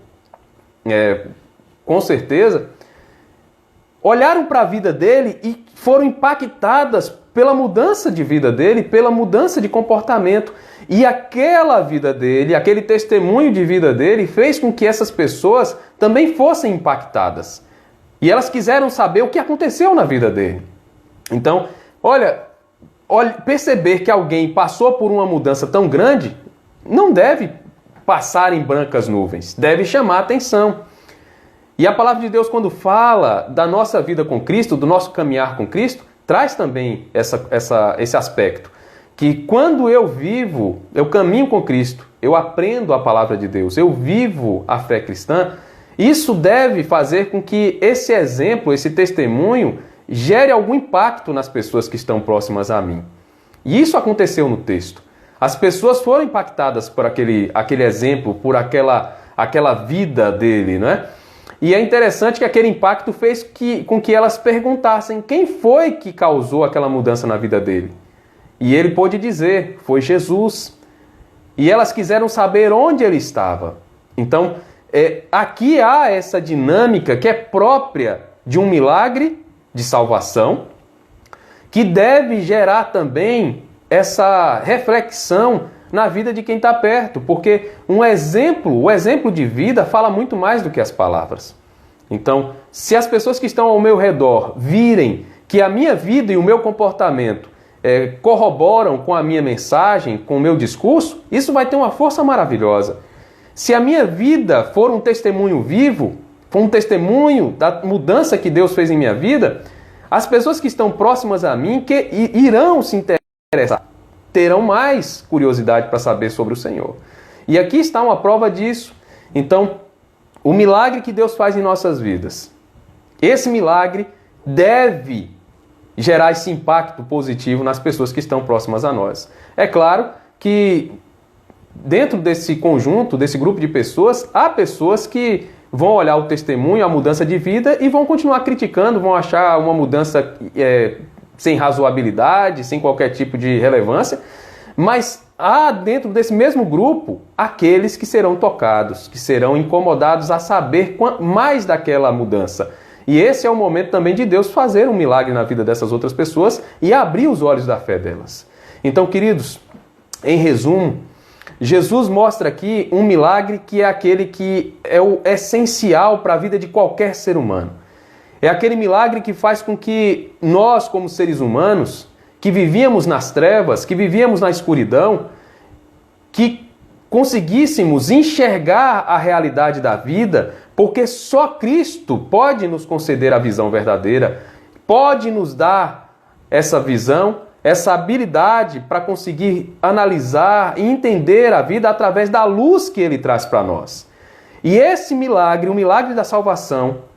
com certeza, olharam para a vida dele e foram impactadas pela mudança de vida dele, pela mudança de comportamento. E aquela vida dele, aquele testemunho de vida dele, fez com que essas pessoas também fossem impactadas. E elas quiseram saber o que aconteceu na vida dele. Então, perceber que alguém passou por uma mudança tão grande não deve passar em brancas nuvens, deve chamar a atenção. E a palavra de Deus, quando fala da nossa vida com Cristo, do nosso caminhar com Cristo, traz também esse aspecto. Que quando eu caminho com Cristo, eu aprendo a palavra de Deus, eu vivo a fé cristã, isso deve fazer com que esse exemplo, esse testemunho, gere algum impacto nas pessoas que estão próximas a mim. E isso aconteceu no texto. As pessoas foram impactadas por aquele exemplo, por aquela vida dele, não é? E é interessante que aquele impacto fez com que elas perguntassem quem foi que causou aquela mudança na vida dele. E ele pôde dizer, foi Jesus. E elas quiseram saber onde ele estava. Então, aqui há essa dinâmica que é própria de um milagre de salvação, que deve gerar também essa reflexão na vida de quem está perto, porque o exemplo de vida fala muito mais do que as palavras. Então, se as pessoas que estão ao meu redor virem que a minha vida e o meu comportamento corroboram com a minha mensagem, com o meu discurso, isso vai ter uma força maravilhosa. Se a minha vida for um testemunho vivo, for um testemunho da mudança que Deus fez em minha vida, as pessoas que estão próximas a mim irão se interessar, terão mais curiosidade para saber sobre o Senhor. E aqui está uma prova disso. Então, o milagre que Deus faz em nossas vidas, esse milagre deve gerar esse impacto positivo nas pessoas que estão próximas a nós. É claro que dentro desse conjunto, desse grupo de pessoas, há pessoas que vão olhar o testemunho, a mudança de vida e vão continuar criticando, vão achar uma mudança sem razoabilidade, sem qualquer tipo de relevância, mas há dentro desse mesmo grupo aqueles que serão tocados, que serão incomodados a saber mais daquela mudança. E esse é o momento também de Deus fazer um milagre na vida dessas outras pessoas e abrir os olhos da fé delas. Então, queridos, em resumo, Jesus mostra aqui um milagre que é aquele que é o essencial para a vida de qualquer ser humano. É aquele milagre que faz com que nós, como seres humanos, que vivíamos nas trevas, que vivíamos na escuridão, que conseguíssemos enxergar a realidade da vida, porque só Cristo pode nos conceder a visão verdadeira, pode nos dar essa visão, essa habilidade para conseguir analisar e entender a vida através da luz que Ele traz para nós. E esse milagre, o milagre da salvação,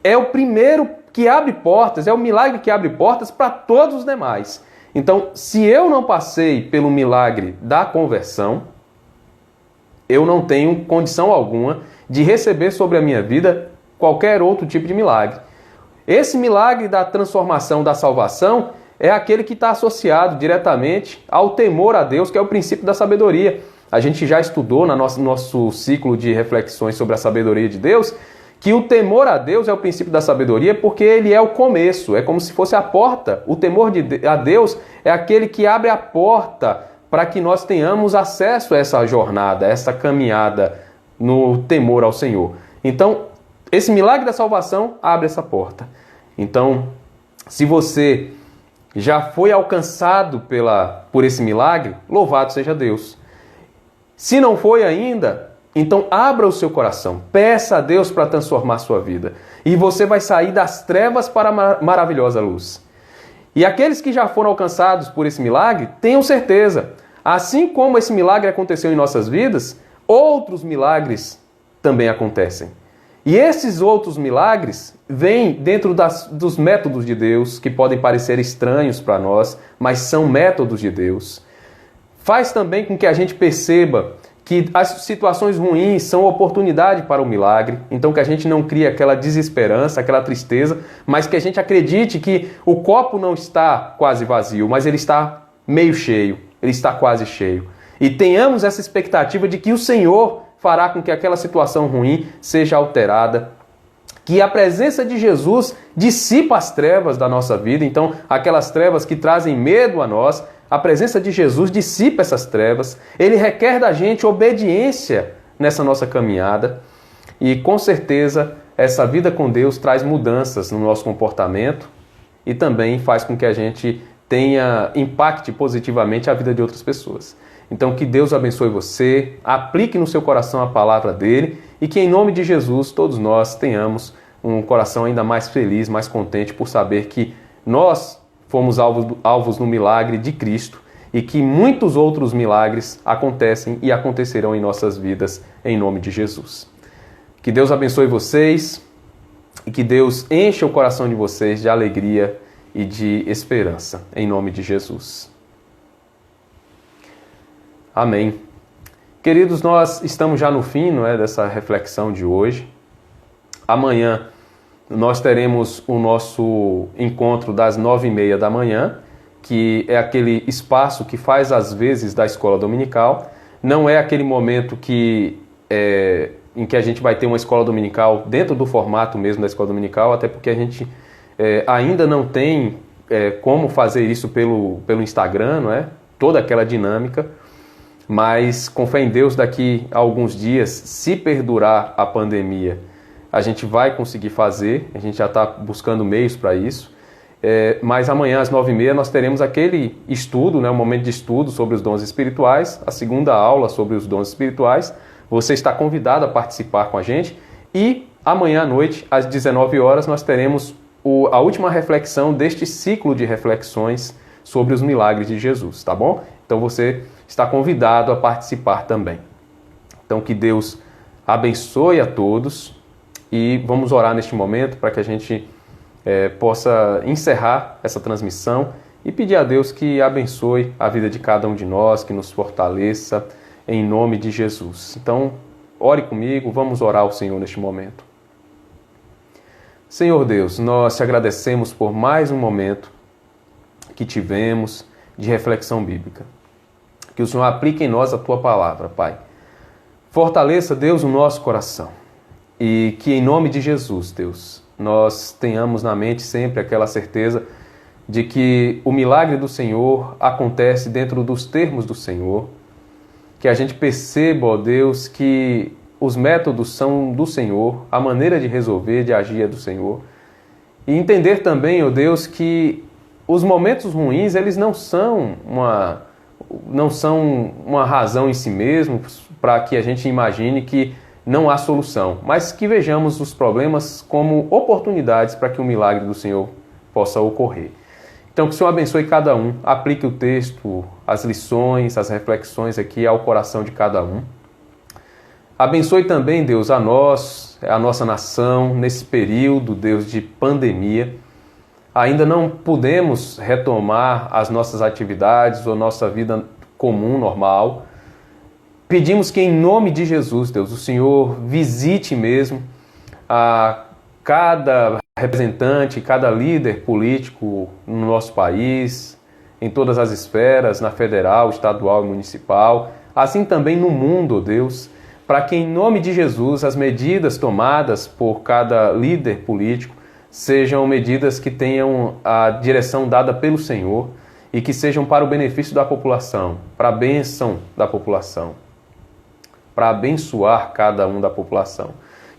é o primeiro que abre portas, é o milagre que abre portas para todos os demais. Então, se eu não passei pelo milagre da conversão, eu não tenho condição alguma de receber sobre a minha vida qualquer outro tipo de milagre. Esse milagre da transformação, da salvação, é aquele que está associado diretamente ao temor a Deus, que é o princípio da sabedoria. A gente já estudou no nosso ciclo de reflexões sobre a sabedoria de Deus, que o temor a Deus é o princípio da sabedoria porque ele é o começo, é como se fosse a porta. O temor a Deus é aquele que abre a porta para que nós tenhamos acesso a essa jornada, a essa caminhada no temor ao Senhor. Então, esse milagre da salvação abre essa porta. Então, se você já foi alcançado por esse milagre, louvado seja Deus. Se não foi ainda, então abra o seu coração, peça a Deus para transformar a sua vida. E você vai sair das trevas para a maravilhosa luz. E aqueles que já foram alcançados por esse milagre, tenham certeza, assim como esse milagre aconteceu em nossas vidas, outros milagres também acontecem. E esses outros milagres vêm dentro dos métodos de Deus, que podem parecer estranhos para nós, mas são métodos de Deus. Faz também com que a gente perceba que as situações ruins são oportunidade para o milagre, então que a gente não crie aquela desesperança, aquela tristeza, mas que a gente acredite que o copo não está quase vazio, mas ele está meio cheio, ele está quase cheio. E tenhamos essa expectativa de que o Senhor fará com que aquela situação ruim seja alterada, que a presença de Jesus dissipa as trevas da nossa vida, então aquelas trevas que trazem medo a nós, a presença de Jesus dissipa essas trevas, ele requer da gente obediência nessa nossa caminhada e com certeza essa vida com Deus traz mudanças no nosso comportamento e também faz com que a gente impacte positivamente a vida de outras pessoas. Então que Deus abençoe você, aplique no seu coração a palavra dele e que em nome de Jesus todos nós tenhamos um coração ainda mais feliz, mais contente por saber que nós fomos alvos no milagre de Cristo e que muitos outros milagres acontecem e acontecerão em nossas vidas em nome de Jesus. Que Deus abençoe vocês e que Deus encha o coração de vocês de alegria e de esperança em nome de Jesus. Amém. Queridos, nós estamos já no fim, não é, dessa reflexão de hoje. Amanhã nós teremos o nosso encontro das 9h30 da manhã, que é aquele espaço que faz às vezes da escola dominical. Não é aquele momento em que a gente vai ter uma escola dominical dentro do formato mesmo da escola dominical, até porque a gente ainda não tem como fazer isso pelo Instagram, não é? Toda aquela dinâmica. Mas com fé em Deus, daqui a alguns dias, se perdurar a pandemia, a gente vai conseguir fazer, a gente já está buscando meios para isso. Mas amanhã às 9h30 nós teremos aquele estudo, né, um momento de estudo sobre os dons espirituais, a segunda aula sobre os dons espirituais. Você está convidado a participar com a gente e amanhã à noite, às 19 horas, nós teremos a última reflexão deste ciclo de reflexões sobre os milagres de Jesus, tá bom? Então você está convidado a participar também. Então que Deus abençoe a todos e vamos orar neste momento para que a gente possa encerrar essa transmissão e pedir a Deus que abençoe a vida de cada um de nós, que nos fortaleça em nome de Jesus. Então ore comigo, vamos orar ao Senhor neste momento. Senhor Deus, nós te agradecemos por mais um momento que tivemos de reflexão bíblica. Que o Senhor aplique em nós a Tua palavra, Pai. Fortaleça, Deus, o nosso coração. E que em nome de Jesus, Deus, nós tenhamos na mente sempre aquela certeza de que o milagre do Senhor acontece dentro dos termos do Senhor. Que a gente perceba, ó Deus, que os métodos são do Senhor, a maneira de resolver, de agir é do Senhor. E entender também, ó Deus, que os momentos ruins, eles não são uma razão em si mesmos para que a gente imagine que não há solução, mas que vejamos os problemas como oportunidades para que o milagre do Senhor possa ocorrer. Então que o Senhor abençoe cada um, aplique o texto, as lições, as reflexões aqui ao coração de cada um. Abençoe também, Deus, a nossa nação, nesse período, Deus, de pandemia. Ainda não podemos retomar as nossas atividades ou nossa vida comum, normal. Pedimos que em nome de Jesus, Deus, o Senhor visite mesmo a cada representante, cada líder político no nosso país, em todas as esferas, na federal, estadual e municipal, assim também no mundo, ó Deus, para que em nome de Jesus as medidas tomadas por cada líder político sejam medidas que tenham a direção dada pelo Senhor e que sejam para o benefício da população, para a bênção da população, para abençoar cada um da população.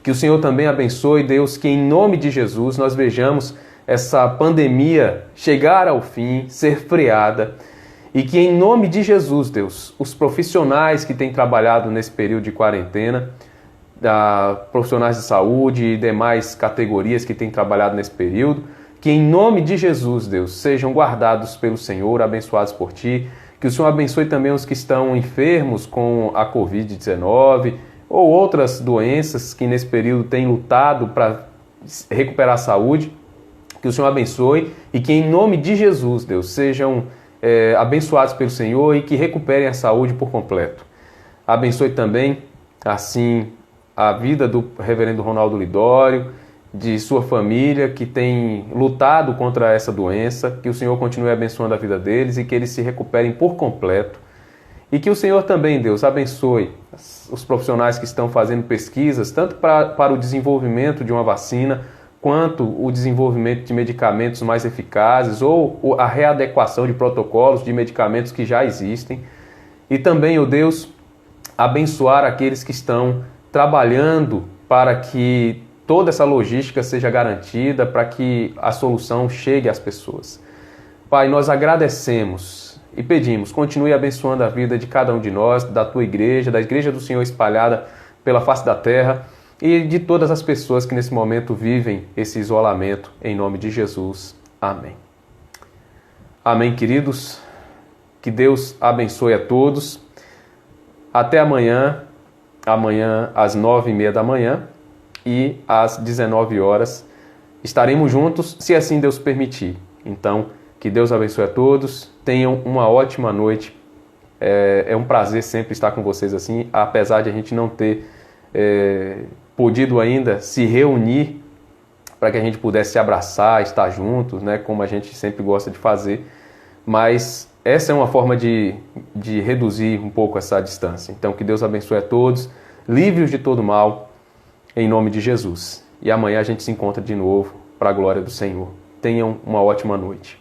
Que o Senhor também abençoe, Deus, que em nome de Jesus nós vejamos essa pandemia chegar ao fim, ser freada, e que em nome de Jesus, Deus, os profissionais que têm trabalhado nesse período de quarentena, profissionais de saúde e demais categorias que têm trabalhado nesse período, que em nome de Jesus, Deus, sejam guardados pelo Senhor, abençoados por Ti, que o Senhor abençoe também os que estão enfermos com a Covid-19 ou outras doenças que nesse período têm lutado para recuperar a saúde, que o Senhor abençoe e que em nome de Jesus, Deus, sejam abençoados pelo Senhor e que recuperem a saúde por completo. Abençoe também, assim, a vida do reverendo Ronaldo Lidório, de sua família que tem lutado contra essa doença, que o Senhor continue abençoando a vida deles e que eles se recuperem por completo. E que o Senhor também, Deus, abençoe os profissionais que estão fazendo pesquisas, tanto para o desenvolvimento de uma vacina, quanto o desenvolvimento de medicamentos mais eficazes ou a readequação de protocolos de medicamentos que já existem. E também, ó Deus, abençoar aqueles que estão trabalhando para que toda essa logística seja garantida, para que a solução chegue às pessoas. Pai, nós agradecemos e pedimos, continue abençoando a vida de cada um de nós, da Tua igreja, da igreja do Senhor espalhada pela face da terra, e de todas as pessoas que nesse momento vivem esse isolamento, em nome de Jesus. Amém. Amém, queridos. Que Deus abençoe a todos. Até amanhã às 9h30 da manhã e às 19 horas estaremos juntos, se assim Deus permitir. Então, que Deus abençoe a todos. Tenham uma ótima noite. É um prazer sempre estar com vocês assim, apesar de a gente não ter podido ainda se reunir para que a gente pudesse se abraçar, estar juntos, né, como a gente sempre gosta de fazer, mas essa é uma forma de reduzir um pouco essa distância. Então que Deus abençoe a todos, livre-os de todo mal, em nome de Jesus. E amanhã a gente se encontra de novo para a glória do Senhor. Tenham uma ótima noite.